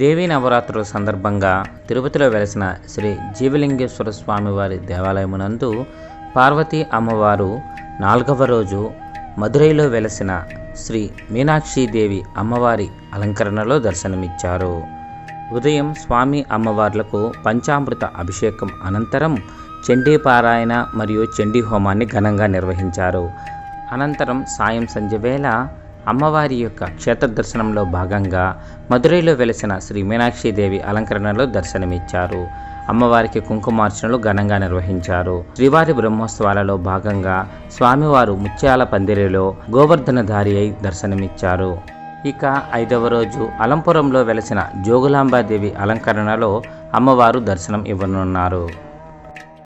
దేవీ నవరాత్రుల సందర్భంగా తిరుపతిలో వెలసిన శ్రీ జీవలింగేశ్వర స్వామివారి దేవాలయమునందు పార్వతీ అమ్మవారు 4వ రోజు మదురైలో వెలసిన శ్రీ మీనాక్షీదేవి అమ్మవారి అలంకరణలో దర్శనమిచ్చారు. ఉదయం స్వామి అమ్మవార్లకు పంచామృత అభిషేకం అనంతరం చండీ పారాయణ మరియు చండీ హోమాన్ని ఘనంగా నిర్వహించారు. అనంతరం సాయం సంధ్య వేళ అమ్మవారి యొక్క క్షేత్ర దర్శనంలో భాగంగా మదురైలో వెలసిన శ్రీ మీనాక్షీదేవి అలంకరణలో దర్శనమిచ్చారు. అమ్మవారికి కుంకుమార్చనలు ఘనంగా నిర్వహించారు. శ్రీవారి బ్రహ్మోత్సవాలలో భాగంగా స్వామివారు ముత్యాల పందిరిలో గోవర్ధనధారి అయి దర్శనమిచ్చారు. ఇక 5వ రోజు అలంపురంలో వెలసిన జోగులాంబాదేవి అలంకరణలో అమ్మవారు దర్శనం ఇవ్వనున్నారు.